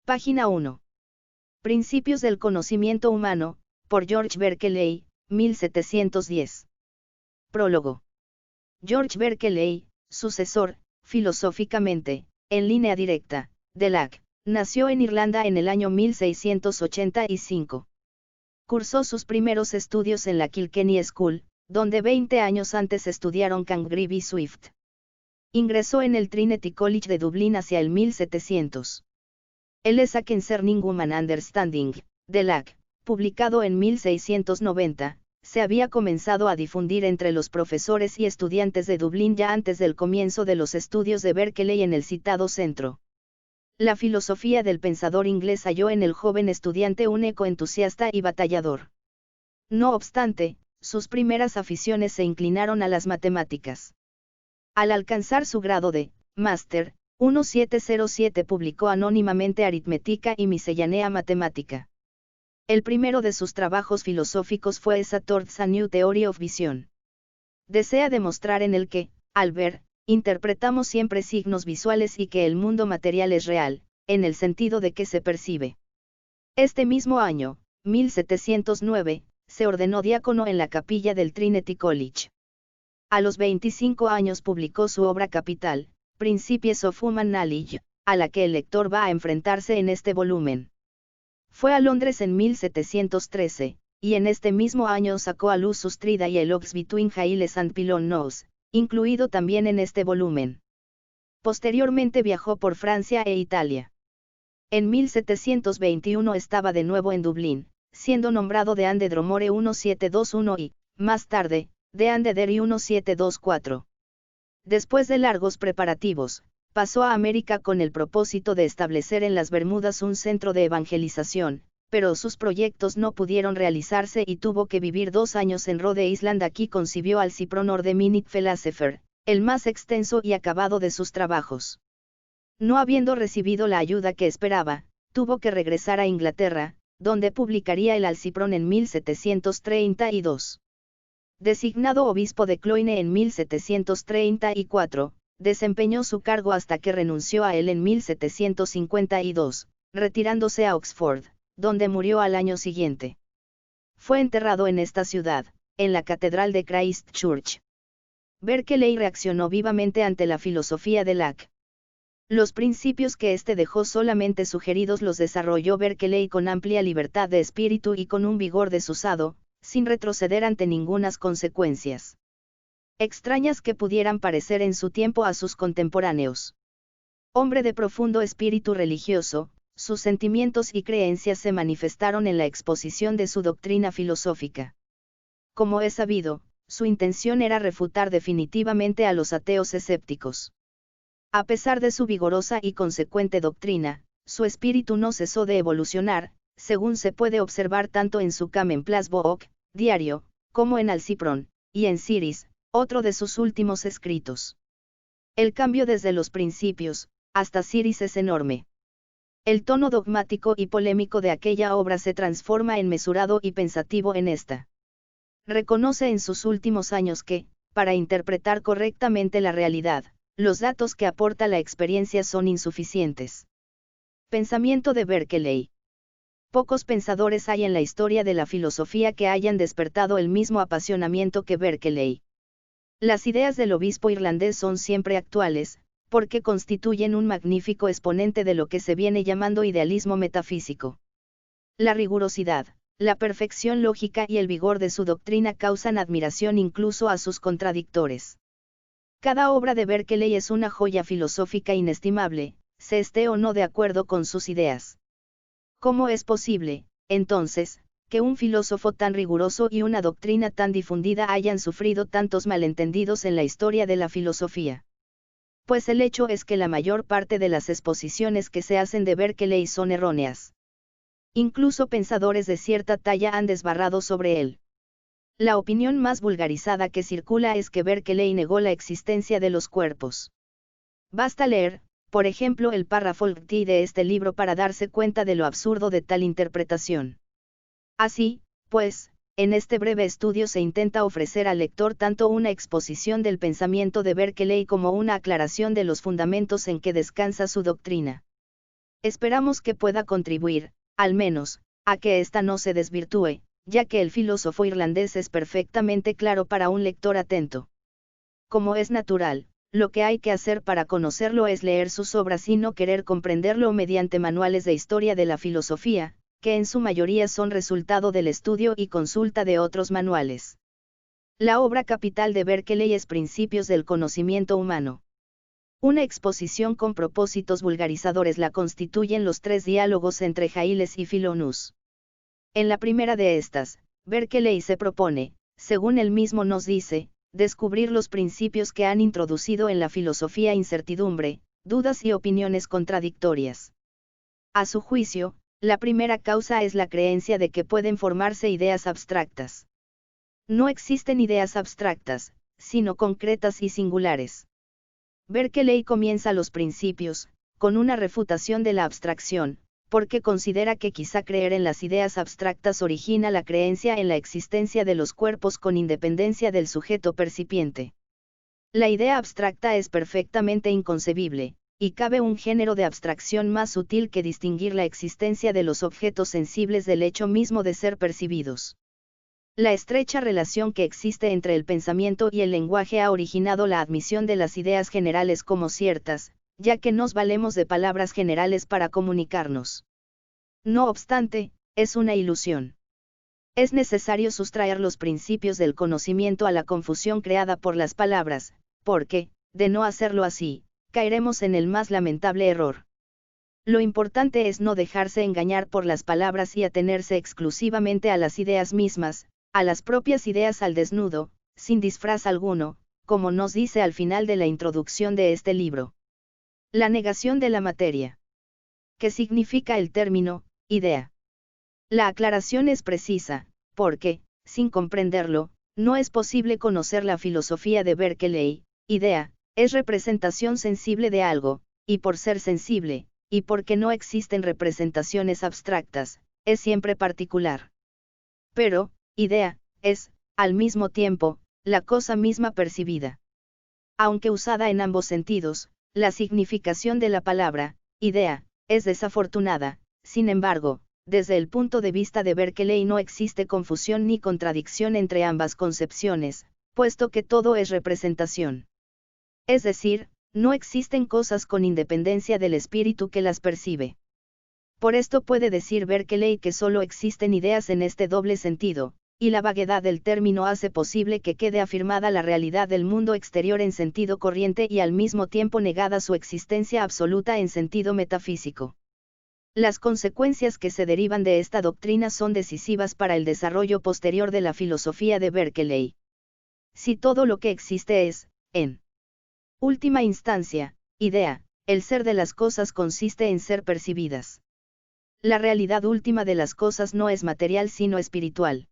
Página 1. Principios del conocimiento humano, por George Berkeley, 1710. Prólogo. George Berkeley, sucesor, filosóficamente, en línea directa, de Locke, nació en Irlanda en el año 1685. Cursó sus primeros estudios en la Kilkenny School, donde 20 años antes estudiaron Congreve y Swift. Ingresó en el Trinity College de Dublín hacia el 1700. El Essay Concerning Human Understanding, de Locke, publicado en 1690, se había comenzado a difundir entre los profesores y estudiantes de Dublín ya antes del comienzo de los estudios de Berkeley en el citado centro. La filosofía del pensador inglés halló en el joven estudiante un eco entusiasta y batallador. No obstante, sus primeras aficiones se inclinaron a las matemáticas. Al alcanzar su grado de Máster, 1707 publicó anónimamente Aritmética y Miscellanea Matemática. El primero de sus trabajos filosóficos fue esa Towards a New Theory of Vision. Desea demostrar en el que, al ver, interpretamos siempre signos visuales y que el mundo material es real, en el sentido de que se percibe. Este mismo año, 1709, se ordenó diácono en la capilla del Trinity College. A los 25 años publicó su obra capital, Principles of Human Knowledge, a la que el lector va a enfrentarse en este volumen. Fue a Londres en 1713, y en este mismo año sacó a luz sus Dialogues between Giles and Pilon-Nose, incluido también en este volumen. Posteriormente viajó por Francia e Italia. En 1721 estaba de nuevo en Dublín, siendo nombrado Deán de Dromore 1721 y, más tarde, Deán de Derry 1724. Después de largos preparativos, pasó a América con el propósito de establecer en las Bermudas un centro de evangelización, pero sus proyectos no pudieron realizarse y tuvo que vivir 2 años en Rhode Island. Aquí concibió Alciphron or the Minute Philosopher, el más extenso y acabado de sus trabajos. No habiendo recibido la ayuda que esperaba, tuvo que regresar a Inglaterra, donde publicaría el Alciphron en 1732. Designado obispo de Cloyne en 1734, desempeñó su cargo hasta que renunció a él en 1752, retirándose a Oxford, donde murió al año siguiente. Fue enterrado en esta ciudad, en la Catedral de Christ Church. Berkeley reaccionó vivamente ante la filosofía de Locke. Los principios que éste dejó solamente sugeridos los desarrolló Berkeley con amplia libertad de espíritu y con un vigor desusado, sin retroceder ante ningunas consecuencias extrañas que pudieran parecer en su tiempo a sus contemporáneos. Hombre de profundo espíritu religioso, sus sentimientos y creencias se manifestaron en la exposición de su doctrina filosófica. Como es sabido, su intención era refutar definitivamente a los ateos escépticos. A pesar de su vigorosa y consecuente doctrina, su espíritu no cesó de evolucionar, según se puede observar tanto en su Commonplace Book, diario, como en Alciphron, y en Siris, otro de sus últimos escritos. El cambio desde los principios, hasta Siris es enorme. El tono dogmático y polémico de aquella obra se transforma en mesurado y pensativo en esta. Reconoce en sus últimos años que, para interpretar correctamente la realidad, los datos que aporta la experiencia son insuficientes. Pensamiento de Berkeley. Pocos pensadores hay en la historia de la filosofía que hayan despertado el mismo apasionamiento que Berkeley. Las ideas del obispo irlandés son siempre actuales, porque constituyen un magnífico exponente de lo que se viene llamando idealismo metafísico. La rigurosidad, la perfección lógica y el vigor de su doctrina causan admiración incluso a sus contradictores. Cada obra de Berkeley es una joya filosófica inestimable, se esté o no de acuerdo con sus ideas. ¿Cómo es posible, entonces, que un filósofo tan riguroso y una doctrina tan difundida hayan sufrido tantos malentendidos en la historia de la filosofía? Pues el hecho es que la mayor parte de las exposiciones que se hacen de Berkeley son erróneas. Incluso pensadores de cierta talla han desbarrado sobre él. La opinión más vulgarizada que circula es que Berkeley negó la existencia de los cuerpos. Basta leer, por ejemplo, el párrafo de este libro para darse cuenta de lo absurdo de tal interpretación. Así, pues, en este breve estudio se intenta ofrecer al lector tanto una exposición del pensamiento de Berkeley como una aclaración de los fundamentos en que descansa su doctrina. Esperamos que pueda contribuir, al menos, a que ésta no se desvirtúe, ya que el filósofo irlandés es perfectamente claro para un lector atento. Como es natural, lo que hay que hacer para conocerlo es leer sus obras y no querer comprenderlo mediante manuales de historia de la filosofía, que en su mayoría son resultado del estudio y consulta de otros manuales. La obra capital de Berkeley es Principios del conocimiento humano. Una exposición con propósitos vulgarizadores la constituyen los 3 diálogos entre Giles y Philonous. En la primera de estas, Berkeley se propone, según él mismo nos dice, descubrir los principios que han introducido en la filosofía incertidumbre, dudas y opiniones contradictorias. A su juicio, la primera causa es la creencia de que pueden formarse ideas abstractas. No existen ideas abstractas, sino concretas y singulares. Berkeley comienza los principios, con una refutación de la abstracción, porque considera que quizá creer en las ideas abstractas origina la creencia en la existencia de los cuerpos con independencia del sujeto percipiente. La idea abstracta es perfectamente inconcebible, y cabe un género de abstracción más sutil que distinguir la existencia de los objetos sensibles del hecho mismo de ser percibidos. La estrecha relación que existe entre el pensamiento y el lenguaje ha originado la admisión de las ideas generales como ciertas, ya que nos valemos de palabras generales para comunicarnos. No obstante, es una ilusión. Es necesario sustraer los principios del conocimiento a la confusión creada por las palabras, porque, de no hacerlo así, caeremos en el más lamentable error. Lo importante es no dejarse engañar por las palabras y atenerse exclusivamente a las ideas mismas, a las propias ideas al desnudo, sin disfraz alguno, como nos dice al final de la introducción de este libro. La negación de la materia. ¿Qué significa el término idea? La aclaración es precisa, porque, sin comprenderlo, no es posible conocer la filosofía de Berkeley. Idea es representación sensible de algo, y por ser sensible, y porque no existen representaciones abstractas, es siempre particular. Pero, idea es, al mismo tiempo, la cosa misma percibida. Aunque usada en ambos sentidos, la significación de la palabra idea es desafortunada. Sin embargo, desde el punto de vista de Berkeley no existe confusión ni contradicción entre ambas concepciones, puesto que todo es representación. Es decir, no existen cosas con independencia del espíritu que las percibe. Por esto puede decir Berkeley que solo existen ideas en este doble sentido, y la vaguedad del término hace posible que quede afirmada la realidad del mundo exterior en sentido corriente y al mismo tiempo negada su existencia absoluta en sentido metafísico. Las consecuencias que se derivan de esta doctrina son decisivas para el desarrollo posterior de la filosofía de Berkeley. Si todo lo que existe es, en última instancia, idea, el ser de las cosas consiste en ser percibidas. La realidad última de las cosas no es material sino espiritual.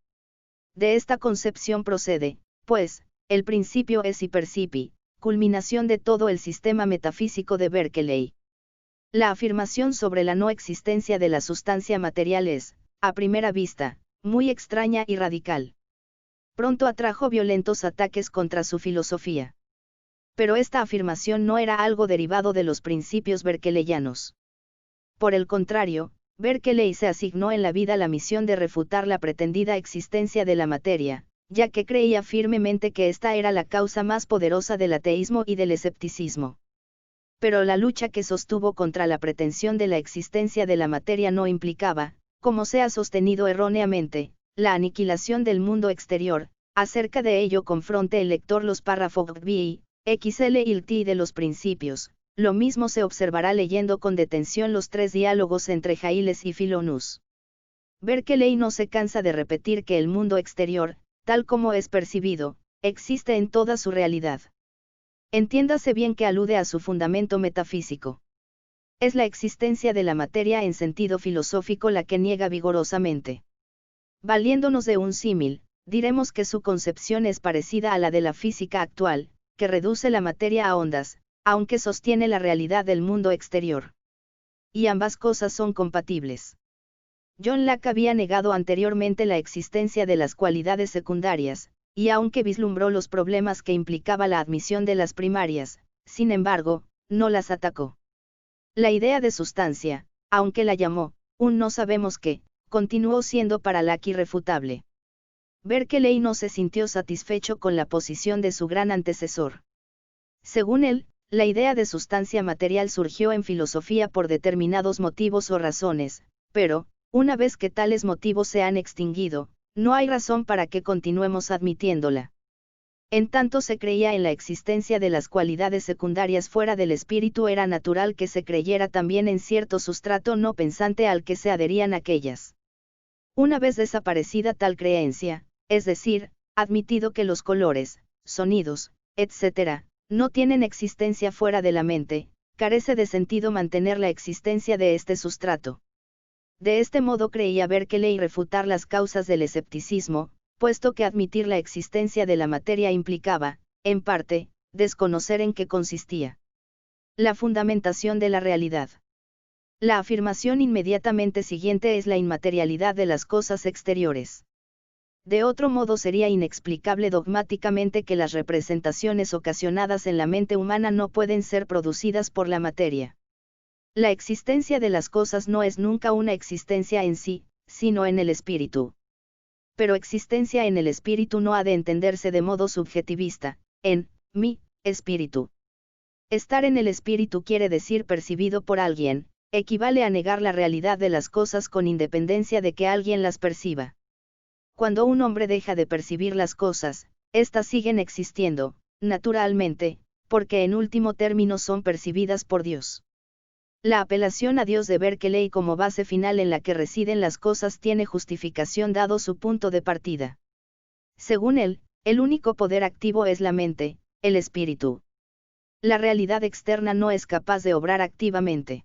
De esta concepción procede, pues, el principio es y percipi, culminación de todo el sistema metafísico de Berkeley. La afirmación sobre la no existencia de la sustancia material es, a primera vista, muy extraña y radical. Pronto atrajo violentos ataques contra su filosofía. Pero esta afirmación no era algo derivado de los principios berkeleyanos. Por el contrario, Berkeley se asignó en la vida la misión de refutar la pretendida existencia de la materia, ya que creía firmemente que esta era la causa más poderosa del ateísmo y del escepticismo. Pero la lucha que sostuvo contra la pretensión de la existencia de la materia no implicaba, como se ha sostenido erróneamente, la aniquilación del mundo exterior. Acerca de ello confronte el lector los párrafos B, XL y T de los principios. Lo mismo se observará leyendo con detención los 3 diálogos entre Giles y Philonous. Berkeley no se cansa de repetir que el mundo exterior, tal como es percibido, existe en toda su realidad. Entiéndase bien que alude a su fundamento metafísico. Es la existencia de la materia en sentido filosófico la que niega vigorosamente. Valiéndonos de un símil, diremos que su concepción es parecida a la de la física actual, que reduce la materia a ondas, aunque sostiene la realidad del mundo exterior. Y ambas cosas son compatibles. John Locke había negado anteriormente la existencia de las cualidades secundarias, y aunque vislumbró los problemas que implicaba la admisión de las primarias, sin embargo, no las atacó. La idea de sustancia, aunque la llamó, un no sabemos qué, continuó siendo para Locke irrefutable. Berkeley no se sintió satisfecho con la posición de su gran antecesor. Según él, la idea de sustancia material surgió en filosofía por determinados motivos o razones, pero, una vez que tales motivos se han extinguido, no hay razón para que continuemos admitiéndola. En tanto se creía en la existencia de las cualidades secundarias fuera del espíritu, era natural que se creyera también en cierto sustrato no pensante al que se adherían aquellas. Una vez desaparecida tal creencia, es decir, admitido que los colores, sonidos, etc., no tienen existencia fuera de la mente, carece de sentido mantener la existencia de este sustrato. De este modo creía Berkeley refutar las causas del escepticismo, puesto que admitir la existencia de la materia implicaba, en parte, desconocer en qué consistía. La fundamentación de la realidad. La afirmación inmediatamente siguiente es la inmaterialidad de las cosas exteriores. De otro modo sería inexplicable dogmáticamente que las representaciones ocasionadas en la mente humana no pueden ser producidas por la materia. La existencia de las cosas no es nunca una existencia en sí, sino en el espíritu. Pero existencia en el espíritu no ha de entenderse de modo subjetivista, en mi espíritu. Estar en el espíritu quiere decir percibido por alguien, equivale a negar la realidad de las cosas con independencia de que alguien las perciba. Cuando un hombre deja de percibir las cosas, éstas siguen existiendo, naturalmente, porque en último término son percibidas por Dios. La apelación a Dios de Berkeley como base final en la que residen las cosas tiene justificación dado su punto de partida. Según él, el único poder activo es la mente, el espíritu. La realidad externa no es capaz de obrar activamente.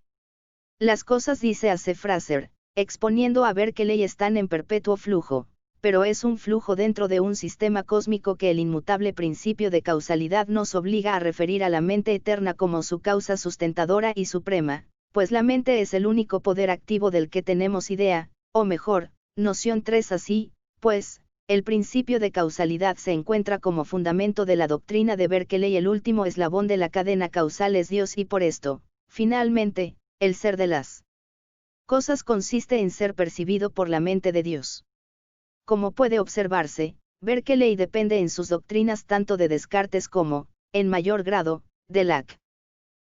Las cosas, dice A. C. Fraser, exponiendo a Berkeley, están en perpetuo flujo, pero es un flujo dentro de un sistema cósmico que el inmutable principio de causalidad nos obliga a referir a la mente eterna como su causa sustentadora y suprema, pues la mente es el único poder activo del que tenemos idea, o mejor, noción. 3 Así, pues, el principio de causalidad se encuentra como fundamento de la doctrina de Berkeley. El último eslabón de la cadena causal es Dios y por esto, finalmente, el ser de las cosas consiste en ser percibido por la mente de Dios. Como puede observarse, Berkeley depende en sus doctrinas tanto de Descartes como, en mayor grado, de Locke.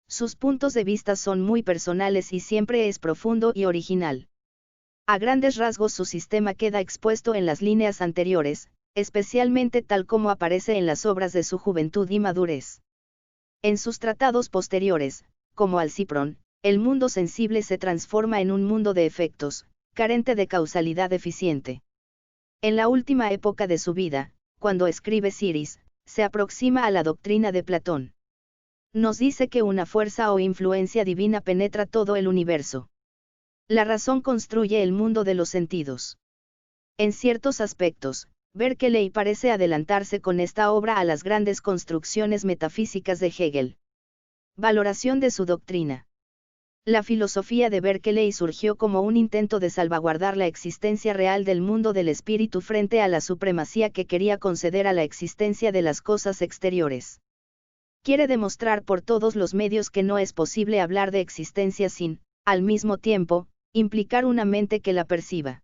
Sus puntos de vista son muy personales y siempre es profundo y original. A grandes rasgos su sistema queda expuesto en las líneas anteriores, especialmente tal como aparece en las obras de su juventud y madurez. En sus tratados posteriores, como Alciprón, el mundo sensible se transforma en un mundo de efectos, carente de causalidad eficiente. En la última época de su vida, cuando escribe Siris, se aproxima a la doctrina de Platón. Nos dice que una fuerza o influencia divina penetra todo el universo. La razón construye el mundo de los sentidos. En ciertos aspectos, Berkeley parece adelantarse con esta obra a las grandes construcciones metafísicas de Hegel. Valoración de su doctrina. La filosofía de Berkeley surgió como un intento de salvaguardar la existencia real del mundo del espíritu frente a la supremacía que quería conceder a la existencia de las cosas exteriores. Quiere demostrar por todos los medios que no es posible hablar de existencia sin, al mismo tiempo, implicar una mente que la perciba.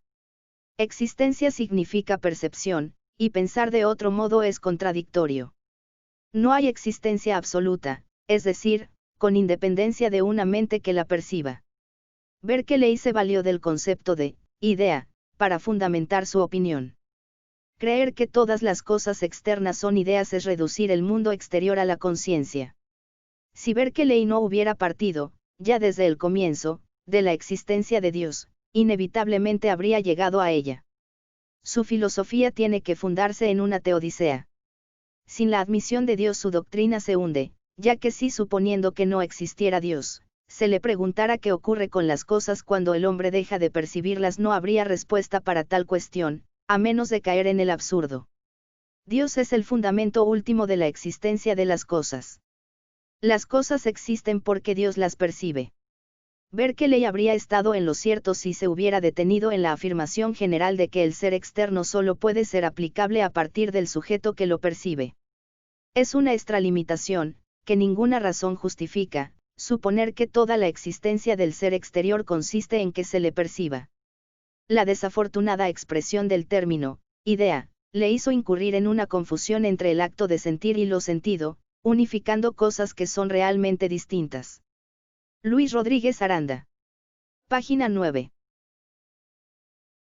Existencia significa percepción, y pensar de otro modo es contradictorio. No hay existencia absoluta, es decir, con independencia de una mente que la perciba. Berkeley se valió del concepto de idea para fundamentar su opinión. Creer que todas las cosas externas son ideas es reducir el mundo exterior a la conciencia. Si Berkeley no hubiera partido, ya desde el comienzo, de la existencia de Dios, inevitablemente habría llegado a ella. Su filosofía tiene que fundarse en una teodicea. Sin la admisión de Dios su doctrina se hunde, ya que si suponiendo que no existiera Dios, se le preguntara qué ocurre con las cosas cuando el hombre deja de percibirlas, no habría respuesta para tal cuestión, a menos de caer en el absurdo. Dios es el fundamento último de la existencia de las cosas. Las cosas existen porque Dios las percibe. Berkeley habría estado en lo cierto si se hubiera detenido en la afirmación general de que el ser externo solo puede ser aplicable a partir del sujeto que lo percibe. Es una extralimitación, que ninguna razón justifica, suponer que toda la existencia del ser exterior consiste en que se le perciba. La desafortunada expresión del término, idea, le hizo incurrir en una confusión entre el acto de sentir y lo sentido, unificando cosas que son realmente distintas. Luis Rodríguez Aranda. Página 9.